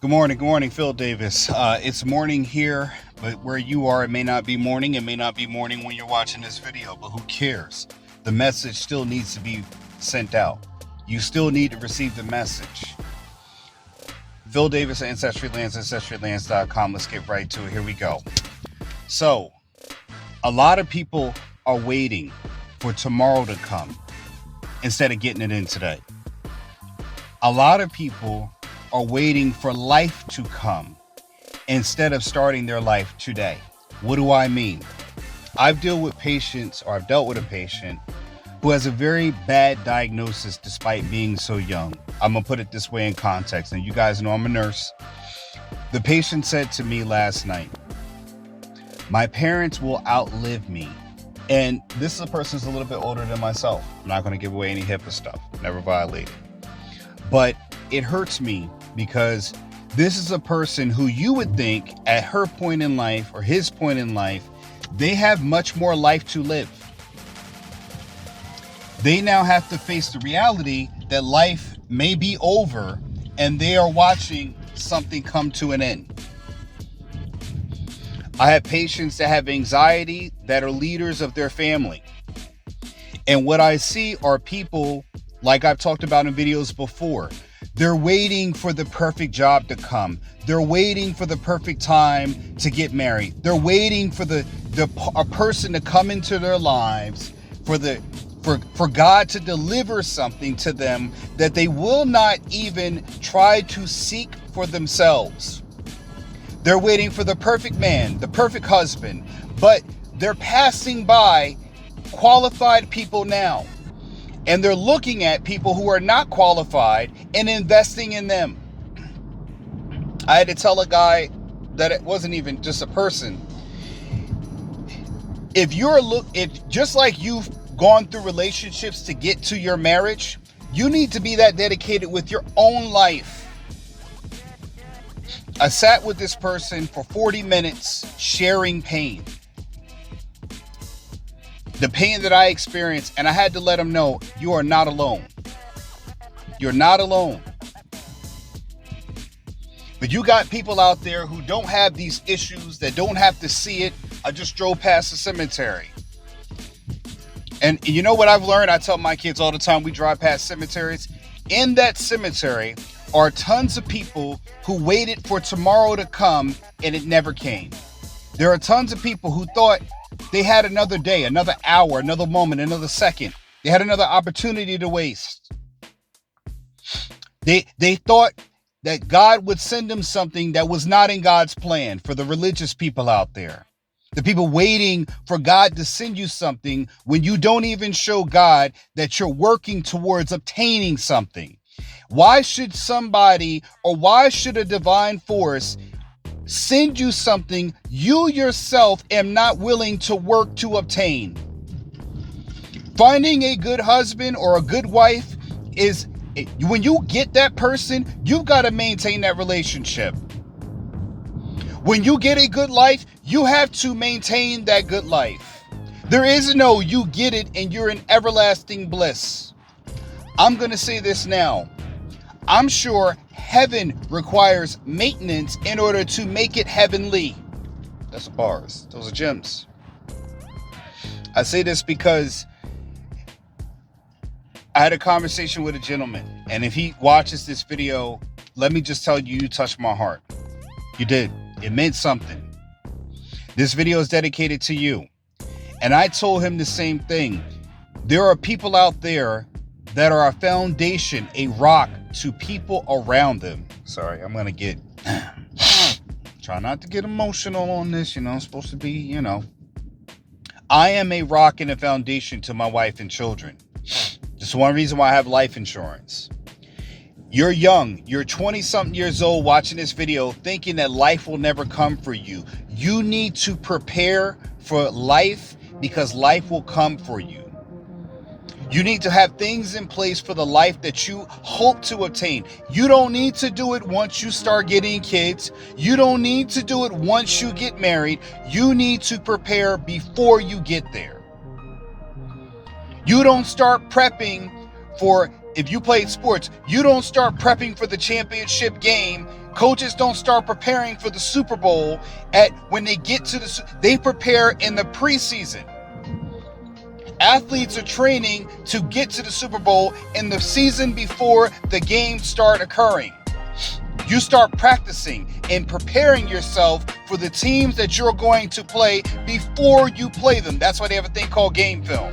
Good morning, Phil Davis. It's morning here, but where you are, it may not be morning. It may not be morning when you're watching this video, but who cares? The message still needs to be sent out. You still need to receive the message. Phil Davis, Ancestry Lands, ancestrylands.com. Let's get right to it. Here we go. So, a lot of people are waiting for tomorrow to come instead of getting it in today. A lot of people are waiting for life to come instead of starting their life today. What do I mean? I've dealt with a patient who has a very bad diagnosis despite being so young. I'm gonna put it this way in context. And you guys know I'm a nurse. The patient said to me last night, my parents will outlive me. And this is a person who's a little bit older than myself. I'm not gonna give away any HIPAA stuff, never violated. But it hurts me because this is a person who you would think at her point in life or his point in life, they have much more life to live. They now have to face the reality that life may be over and they are watching something come to an end. I have patients that have anxiety that are leaders of their family. And what I see are people, like I've talked about in videos before, they're waiting for the perfect job to come. They're waiting for the perfect time to get married. They're waiting for a person to come into their lives for God to deliver something to them that they will not even try to seek for themselves. They're waiting for the perfect man, the perfect husband, but they're passing by qualified people now. And they're looking at people who are not qualified and investing in them. I had to tell a guy that it wasn't even just a person. If just like you've gone through relationships to get to your marriage, you need to be that dedicated with your own life. I sat with this person for 40 minutes sharing pain. The pain that I experienced, and I had to let them know, you are not alone. You're not alone. But you got people out there who don't have these issues, that don't have to see it. I just drove past the cemetery. And you know what I've learned? I tell my kids all the time, we drive past cemeteries. In that cemetery are tons of people who waited for tomorrow to come and it never came. There are tons of people who thought they had another day, another hour, another moment, another second. They had another opportunity to waste. They thought that God would send them something that was not in God's plan. For the religious people out there, the people waiting for God to send you something when you don't even show God that you're working towards obtaining something. Why should why should a divine force send you something you yourself am not willing to work to obtain? Finding a good husband or a good wife is, when you get that person, you've got to maintain that relationship. When you get a good life, you have to maintain that good life. There is no you get it and you're in everlasting bliss. I'm going to say this now. I'm sure heaven requires maintenance in order to make it heavenly. That's bars. Those are gems. I say this because I had a conversation with a gentleman, and if he watches this video, let me just tell you, you touched my heart. You did. It meant something. This video is dedicated to you. And I told him the same thing. There are people out there that are a foundation, a rock to people around them. Sorry, I'm going to try not to get emotional on this. I'm supposed to be, I am a rock and a foundation to my wife and children. Just one reason why I have life insurance. You're young, you're 20-something years old watching this video thinking that life will never come for you. You need to prepare for life because life will come for you. You need to have things in place for the life that you hope to obtain. You don't need to do it once you start getting kids. You don't need to do it once you get married. You need to prepare before you get there. You don't start prepping for, if you played sports, you don't start prepping for the championship game Coaches don't start preparing for the Super Bowl when they get to they prepare in the preseason. Athletes are training to get to the Super Bowl in the season before the games start occurring. You start practicing and preparing yourself for the teams that you're going to play before you play them. That's why they have a thing called game film.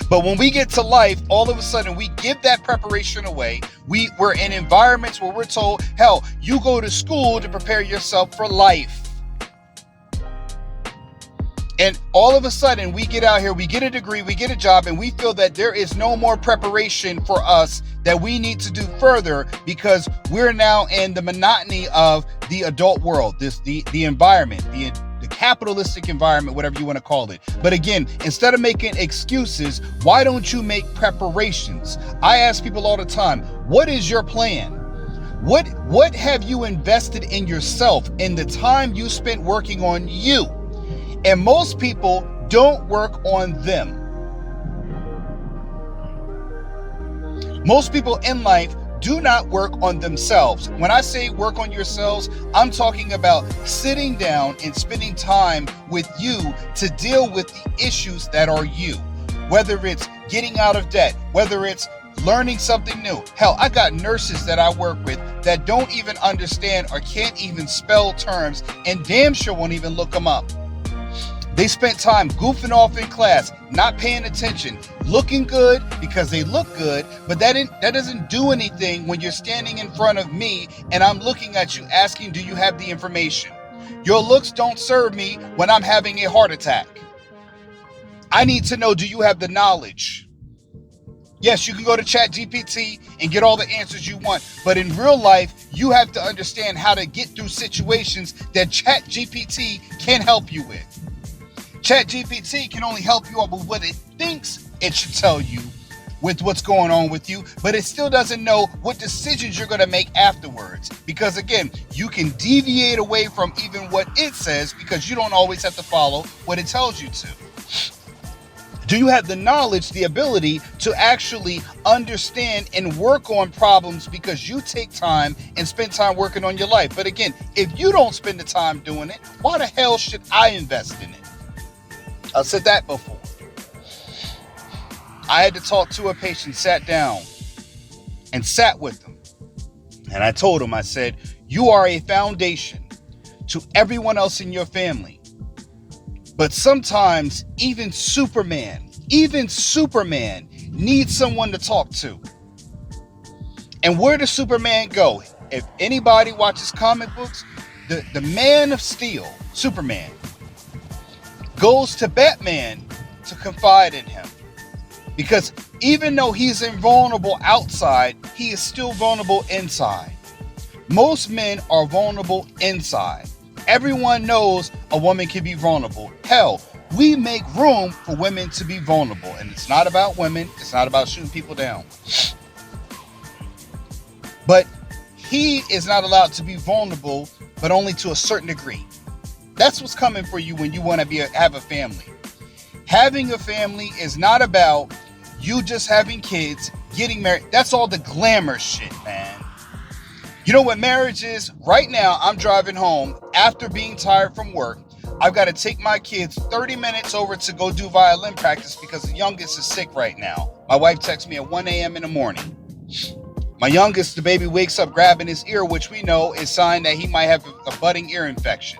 But when we get to life, all of a sudden we give that preparation away. We're in environments where we're told, hell, you go to school to prepare yourself for life. And all of a sudden we get out here, we get a degree, we get a job, and we feel that there is no more preparation for us that we need to do further because we're now in the monotony of the adult world, the environment, the capitalistic environment, whatever you want to call it. But again, instead of making excuses, why don't you make preparations? I ask people all the time, what is your plan? What have you invested in yourself in the time you spent working on you? And most people don't work on them. Most people in life do not work on themselves. When I say work on yourselves, I'm talking about sitting down and spending time with you to deal with the issues that are you. Whether it's getting out of debt, whether it's learning something new. Hell, I got nurses that I work with that don't even understand or can't even spell terms and damn sure won't even look them up. They spent time goofing off in class, not paying attention, looking good because they look good, but that doesn't do anything when you're standing in front of me and I'm looking at you asking, do you have the information? Your looks don't serve me when I'm having a heart attack. I need to know, do you have the knowledge? Yes, you can go to ChatGPT and get all the answers you want, but in real life, you have to understand how to get through situations that ChatGPT can't help you with. ChatGPT can only help you out with what it thinks it should tell you with what's going on with you, but it still doesn't know what decisions you're going to make afterwards. Because again, you can deviate away from even what it says because you don't always have to follow what it tells you to. Do you have the knowledge, the ability to actually understand and work on problems because you take time and spend time working on your life? But again, if you don't spend the time doing it, why the hell should I invest in it? I've said that before. I had to talk to a patient, sat down and sat with them. And I told him, I said, you are a foundation to everyone else in your family. But sometimes even Superman needs someone to talk to. And where does Superman go? If anybody watches comic books, the Man of Steel, Superman, goes to Batman to confide in him. Because even though he's invulnerable outside, he is still vulnerable inside. Most men are vulnerable inside. Everyone knows a woman can be vulnerable. Hell, we make room for women to be vulnerable. And it's not about women. It's not about shooting people down. But he is not allowed to be vulnerable, but only to a certain degree. That's what's coming for you when you want to have a family. Having a family is not about you just having kids, getting married. That's all the glamour shit, man. You know what marriage is? Right now, I'm driving home after being tired from work. I've got to take my kids 30 minutes over to go do violin practice because the youngest is sick right now. My wife texts me at 1 a.m. in the morning. My youngest, the baby, wakes up grabbing his ear, which we know is a sign that he might have a budding ear infection.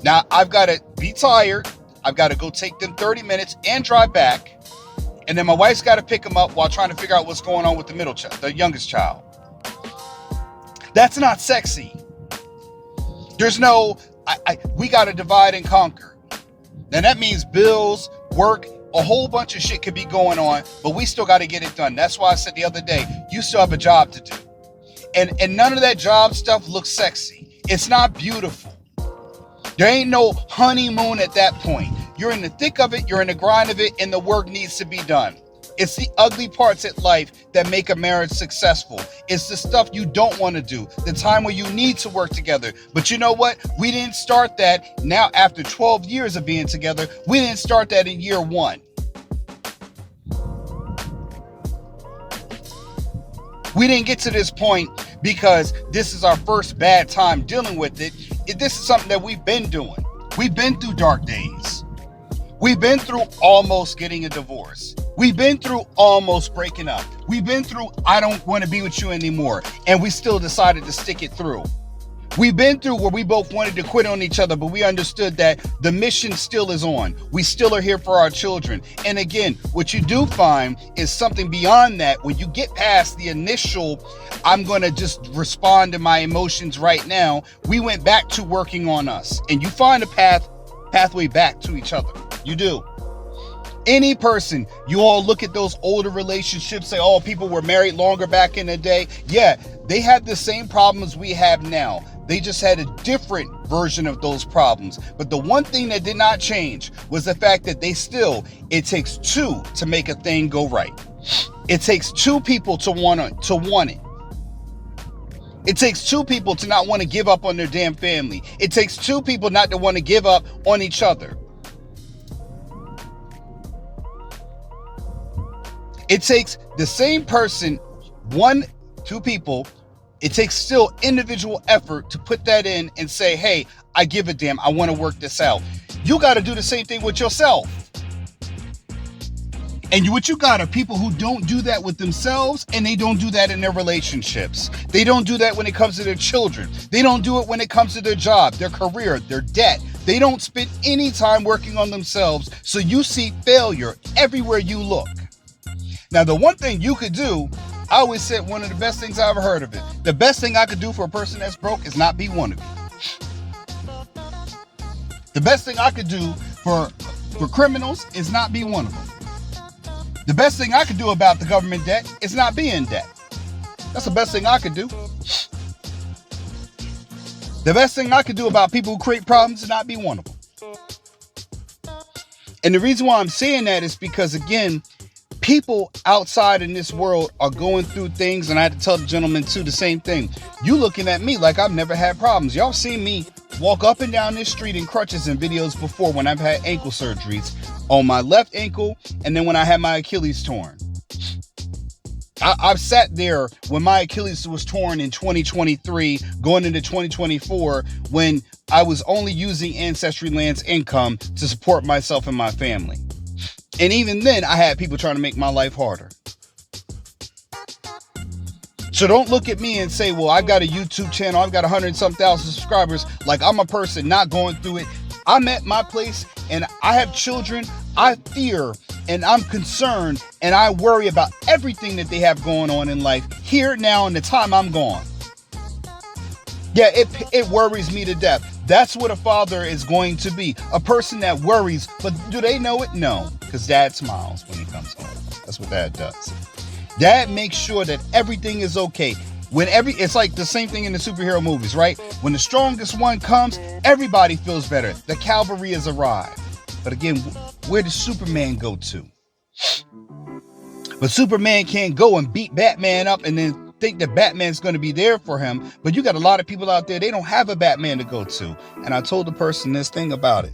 Now, I've got to be tired. I've got to go take them 30 minutes and drive back. And then my wife's got to pick them up while trying to figure out what's going on with the middle child, the youngest child. That's not sexy. There's no, we got to divide and conquer. Now that means bills, work, a whole bunch of shit could be going on, but we still got to get it done. That's why I said the other day, you still have a job to do. And none of that job stuff looks sexy. It's not beautiful. There ain't no honeymoon at that point. You're in the thick of it, you're in the grind of it, and the work needs to be done. It's the ugly parts at life that make a marriage successful. It's the stuff you don't want to do, the time where you need to work together. But you know what? We didn't start that now after 12 years of being together. We didn't start that in year one. We didn't get to this point because this is our first bad time dealing with it. This is something that we've been doing. We've been through dark days. We've been through almost getting a divorce. We've been through almost breaking up. We've been through, I don't want to be with you anymore. And we still decided to stick it through. We've been through where we both wanted to quit on each other, but we understood that the mission still is on. We still are here for our children. And again, what you do find is something beyond that. When you get past the initial, I'm going to just respond to my emotions right now, we went back to working on us. And you find a pathway back to each other. You do. Any person, you all look at those older relationships, say, oh, people were married longer back in the day. Yeah, they had the same problems we have now. They just had a different version of those problems. But the one thing that did not change was the fact that it takes two to make a thing go right. It takes two people to want it. It takes two people to not want to give up on their damn family. It takes two people not to want to give up on each other. It takes the same person, two people. It takes still individual effort to put that in and say, hey, I give a damn. I want to work this out. You got to do the same thing with yourself. And what you got are people who don't do that with themselves, and they don't do that in their relationships. They don't do that when it comes to their children. They don't do it when it comes to their job, their career, their debt. They don't spend any time working on themselves. So you see failure everywhere you look. Now, the one thing you could do, I always said one of the best things I ever heard of it. The best thing I could do for a person that's broke is not be one of you. The best thing I could do for criminals is not be one of them. The best thing I could do about the government debt is not be in debt. That's the best thing I could do. The best thing I could do about people who create problems is not be one of them. And the reason why I'm saying that is because, again, people outside in this world are going through things, and I had to tell the gentleman too the same thing. You looking at me like I've never had problems. Y'all seen me walk up and down this street in crutches in videos before when I've had ankle surgeries on my left ankle, and then when I had my Achilles torn. I've sat there when my Achilles was torn in 2023, going into 2024, when I was only using Ancestry Lands income to support myself and my family. And even then, I had people trying to make my life harder. So don't look at me and say, well, I've got a YouTube channel, I've got 100-some thousand subscribers, like I'm a person not going through it. I'm at my place and I have children. I fear and I'm concerned and I worry about everything that they have going on in life here, now, and the time I'm gone. Yeah, it worries me to death. That's what a father is going to be. A person that worries, but do they know it? No, because dad smiles when he comes home. That's what dad does. Dad makes sure that everything is okay. It's like the same thing in the superhero movies, right? When the strongest one comes, everybody feels better. The cavalry has arrived. But again, where does Superman go to? But Superman can't go and beat Batman up and then think that Batman's going to be there for him. But you got a lot of people out there, they don't have a Batman to go to. And I told the person this thing about it.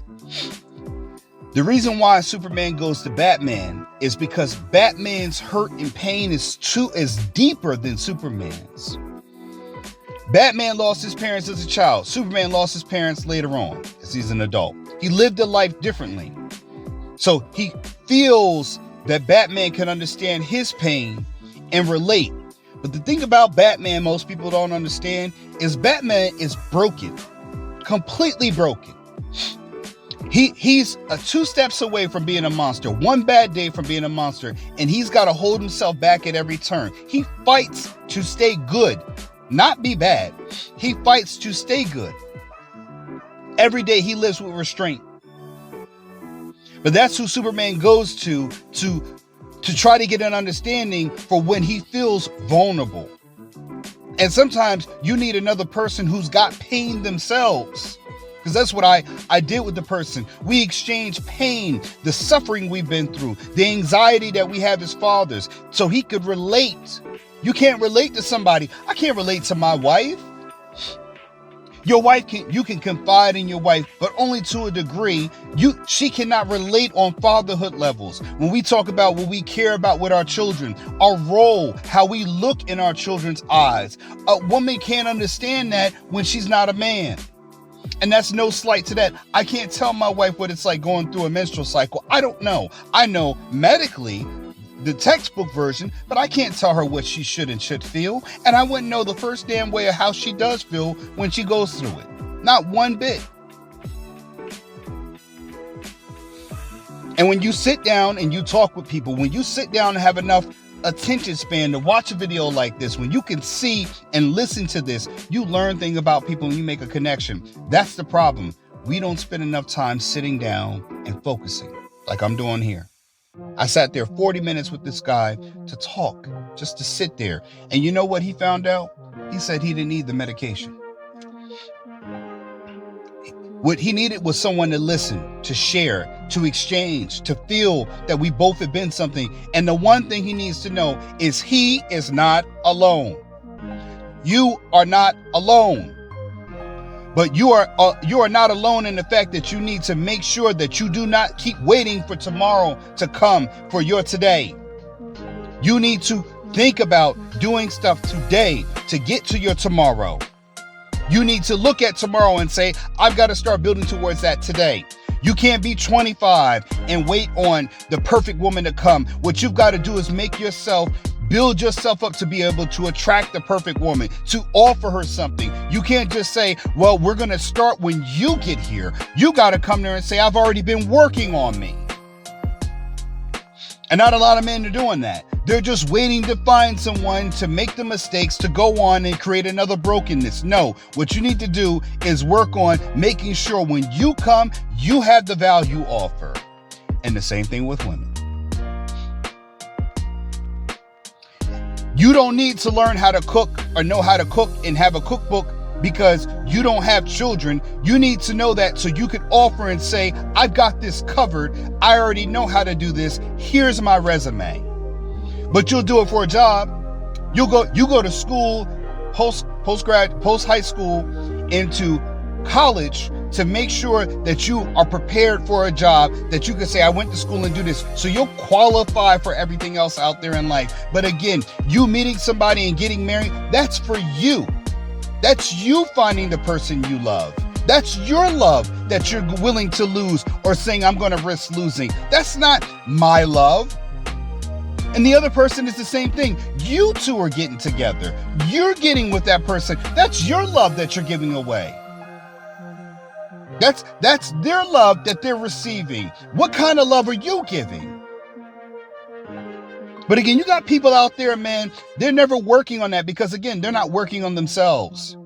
The reason why Superman goes to Batman is because Batman's hurt and pain is deeper than Superman's. Batman lost his parents as a child. Superman lost his parents later on as he's an adult. He lived a life differently. So he feels that Batman can understand his pain and relate. But the thing about Batman most people don't understand is Batman is broken, completely broken. He's 2 steps away from being a monster, one bad day from being a monster, and he's got to hold himself back at every turn. He fights to stay good, not be bad. He fights to stay good. Every day he lives with restraint. But that's who Superman goes to try to get an understanding for when he feels vulnerable. And sometimes you need another person who's got pain themselves. Because that's what I did with the person. We exchanged pain, the suffering we've been through, the anxiety that we have as fathers, so he could relate. You can't relate to somebody. I can't relate to my wife. Your wife you can confide in your wife, but only to a degree. She cannot relate on fatherhood levels. When we talk about what we care about with our children, our role, how we look in our children's eyes, a woman can't understand that when she's not a man. And that's no slight to that. I can't tell my wife what it's like going through a menstrual cycle. I don't know. I know medically the textbook version, but I can't tell her what she should and should feel. And I wouldn't know the first damn way of how she does feel when she goes through it. Not one bit. And when you sit down and you talk with people, when you sit down and have enough attention span to watch a video like this, when you can see and listen to this, you learn things about people and you make a connection. That's the problem. We don't spend enough time sitting down and focusing like I'm doing here. I sat there 40 minutes with this guy to talk, just to sit there. And you know what he found out? He said he didn't need the medication. What he needed was someone to listen, to share, to exchange, to feel that we both have been something. And the one thing he needs to know is he is not alone. You are not alone. But you are not alone in the fact that you need to make sure that you do not keep waiting for tomorrow to come for your today. You need to think about doing stuff today to get to your tomorrow. You need to look at tomorrow and say, I've got to start building towards that today. You can't be 25 and wait on the perfect woman to come. What you've got to do is build yourself up to be able to attract the perfect woman, to offer her something. You can't just say, well, we're going to start when you get here. You got to come there and say, I've already been working on me. And not a lot of men are doing that. They're just waiting to find someone to make the mistakes to go on and create another brokenness. No, what you need to do is work on making sure when you come, you have the value offer. And the same thing with women. You don't need to learn how to cook or know how to cook and have a cookbook because you don't have children. You need to know that so you can offer and say, I've got this covered. I already know how to do this. Here's my resume. But you'll do it for a job. You go to school, post high school into college to make sure that you are prepared for a job, that you can say, I went to school and do this. So you'll qualify for everything else out there in life. But again, you meeting somebody and getting married, that's for you. That's you finding the person you love. That's your love that you're willing to lose or saying, I'm going to risk losing. That's not my love. And the other person is the same thing. You two are getting together. You're getting with that person. That's your love that you're giving away. That's their love that they're receiving. What kind of love are you giving? But again, you got people out there, man, they're never working on that because, again, they're not working on themselves.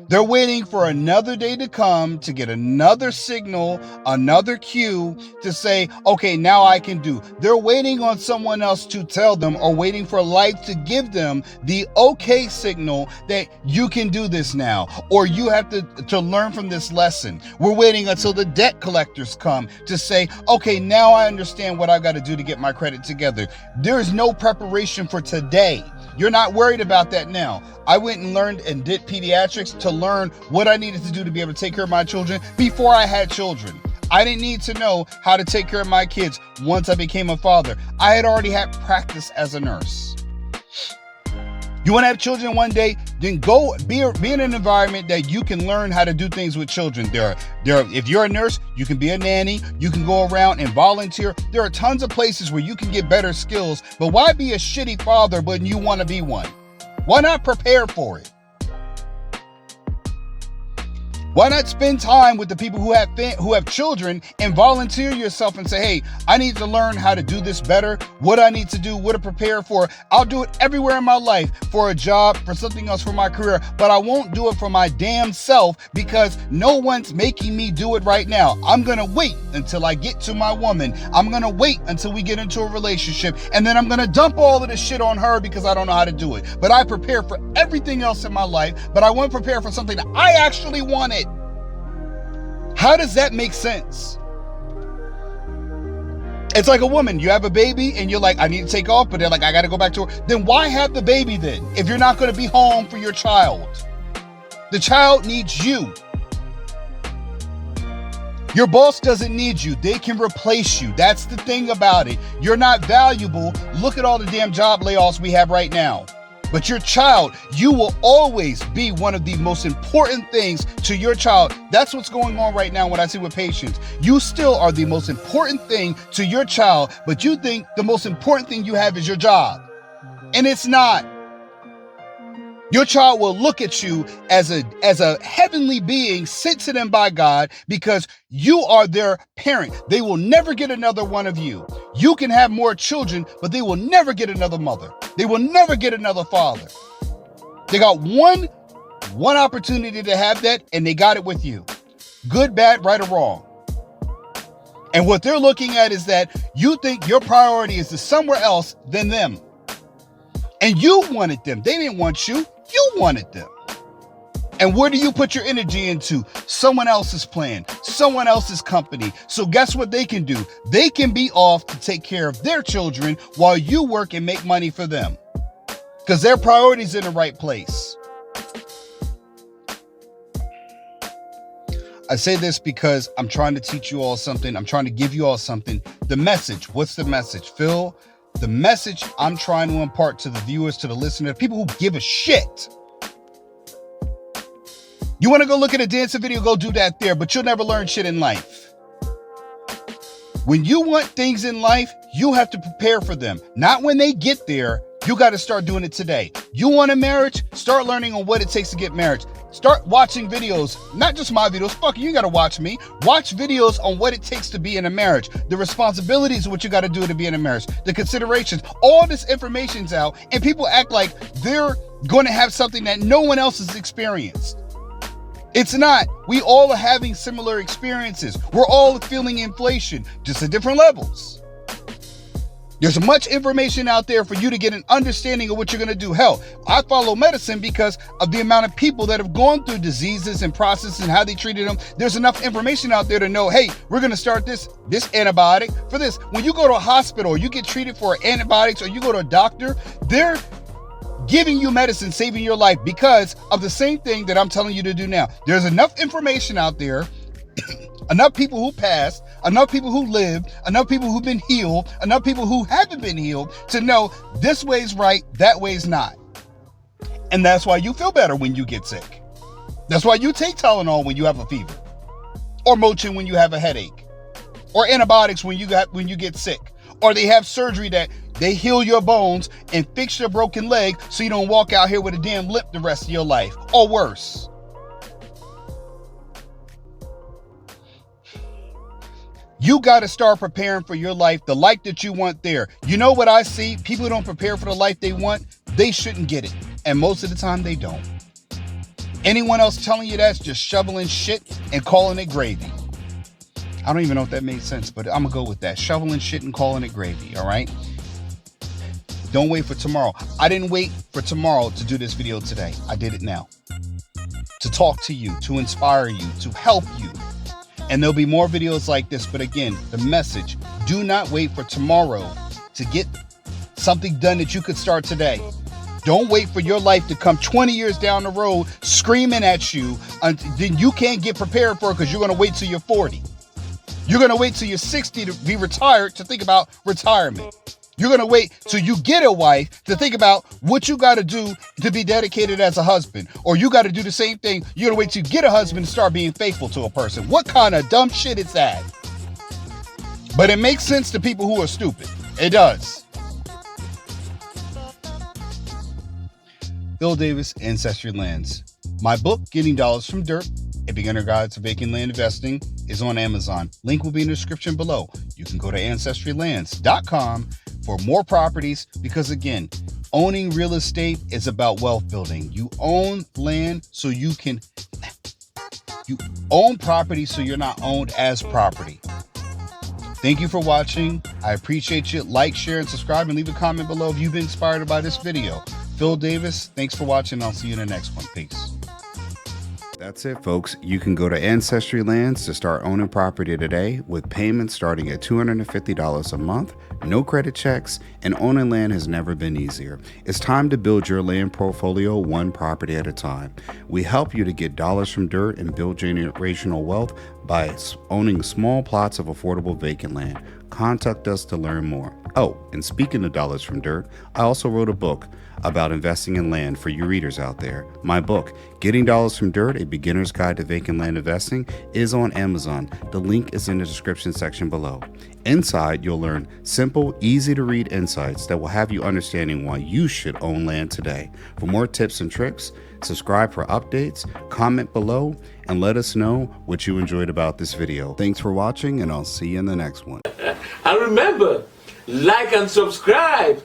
They're waiting for another day to come to get another signal, another cue to say, okay, now I can do. They're waiting on someone else to tell them or waiting for life to give them the okay signal that you can do this now, or you have to learn from this lesson. We're waiting until the debt collectors come to say, okay, now I understand what I've got to do to get my credit together. There is no preparation for today. You're not worried about that now. I went and learned and did pediatrics to learn what I needed to do to be able to take care of my children before I had children. I didn't need to know how to take care of my kids once I became a father. I had already had practice as a nurse. You want to have children one day? Then go be in an environment that you can learn how to do things with children. If you're a nurse, you can be a nanny. You can go around and volunteer. There are tons of places where you can get better skills. But why be a shitty father when you want to be one? Why not prepare for it? Why not spend time with the people who have children and volunteer yourself and say, hey, I need to learn how to do this better, what I need to do, what to prepare for. I'll do it everywhere in my life for a job, for something else, for my career, but I won't do it for my damn self because no one's making me do it right now. I'm going to wait until I get to my woman. I'm going to wait until we get into a relationship, and then I'm going to dump all of this shit on her because I don't know how to do it. But I prepare for everything else in my life, but I won't prepare for something that I actually wanted. How does that make sense? It's like a woman. You have a baby and you're like, I need to take off, but they're like, I got to go back to work. Then why have the baby then if you're not going to be home for your child? The child needs you. Your boss doesn't need you. They can replace you. That's the thing about it. You're not valuable. Look at all the damn job layoffs we have right now. But your child, you will always be one of the most important things to your child. That's what's going on right now when I see with patients. You still are the most important thing to your child, but you think the most important thing you have is your job. And it's not. Your child will look at you as a heavenly being sent to them by God because you are their parent. They will never get another one of you. You can have more children, but they will never get another mother. They will never get another father. They got one opportunity to have that, and they got it with you. Good, bad, right, or wrong. And what they're looking at is that you think your priority is to somewhere else than them. And you wanted them. They didn't want you. You wanted them. And where do you put your energy into? Someone else's plan, someone else's company. So guess what they can do? They can be off to take care of their children while you work and make money for them. Because their priorities in the right place. I say this because I'm trying to teach you all something. I'm trying to give you all something. The message. What's the message? Phil, the message I'm trying to impart to the viewers, to the listeners, people who give a shit. You want to go look at a dancing video, go do that there, but you'll never learn shit in life. When you want things in life, you have to prepare for them. Not when they get there. You got to start doing it today. You want a marriage? Start learning on what it takes to get married. Start watching videos, not just my videos. Fuck you, got to watch me. Watch videos on what it takes to be in a marriage. The responsibilities of what you got to do to be in a marriage. The considerations. All this information's out, and people act like they're going to have something that no one else has experienced. It's not. We all are having similar experiences. We're all feeling inflation, just at different levels. There's much information out there for you to get an understanding of what you're going to do. Hell, I follow medicine because of the amount of people that have gone through diseases and processes and how they treated them. There's enough information out there to know, hey, we're going to start this antibiotic for this. When you go to a hospital, or you get treated for antibiotics, or you go to a doctor, they're giving you medicine, saving your life because of the same thing that I'm telling you to do now. There's enough information out there, enough people who passed, enough people who lived, enough people who've been healed, enough people who haven't been healed to know this way's right, that way's not. And that's why you feel better when you get sick. That's why you take Tylenol when you have a fever, or Motrin when you have a headache, or antibiotics when you get sick, or they have surgery that they heal your bones and fix your broken leg so you don't walk out here with a damn limp the rest of your life, or worse. You got to start preparing for your life, the life that you want there. You know what I see? People who don't prepare for the life they want, they shouldn't get it. And most of the time they don't. Anyone else telling you that's just shoveling shit and calling it gravy. I don't even know if that made sense, but I'm going to go with that. Shoveling shit and calling it gravy, all right? Don't wait for tomorrow. I didn't wait for tomorrow to do this video today. I did it now. To talk to you, to inspire you, to help you. And there'll be more videos like this. But again, the message, do not wait for tomorrow to get something done that you could start today. Don't wait for your life to come 20 years down the road screaming at you. Then you can't get prepared for it because you're going to wait till you're 40. You're going to wait till you're 60 to be retired to think about retirement. You're going to wait till you get a wife to think about what you got to do to be dedicated as a husband. Or you got to do the same thing. You're going to wait till you get a husband to start being faithful to a person. What kind of dumb shit is that? But it makes sense to people who are stupid. It does. Phil Davis, Ancestry Lands. My book, Getting Dollars from Dirt, A Beginner Guide to Vacant Land Investing, is on Amazon. Link will be in the description below. You can go to ancestrylands.com for more properties because, again, owning real estate is about wealth building. You own land so you own property so you're not owned as property. Thank you for watching. I appreciate you. Like, share, and subscribe, and leave a comment below if you've been inspired by this video. Phil Davis, thanks for watching. I'll see you in the next one. Peace. That's it, folks. You can go to Ancestry Lands to start owning property today with payments starting at $250 a month. no credit checks, and owning land has never been easier. It's time to build your land portfolio one property at a time. We help you to get dollars from dirt and build generational wealth by owning small plots of affordable vacant land. Contact us to learn more. Oh, and speaking of dollars from dirt, I also wrote a book about investing in land for you readers out there. My book, Getting Dollars from Dirt, A Beginner's Guide to Vacant Land Investing, is on Amazon. The link is in the description section below. Inside, you'll learn simple, easy to read insights that will have you understanding why you should own land today. For more tips and tricks, subscribe for updates, comment below, and let us know what you enjoyed about this video. Thanks for watching, and I'll see you in the next one. And remember, like and subscribe.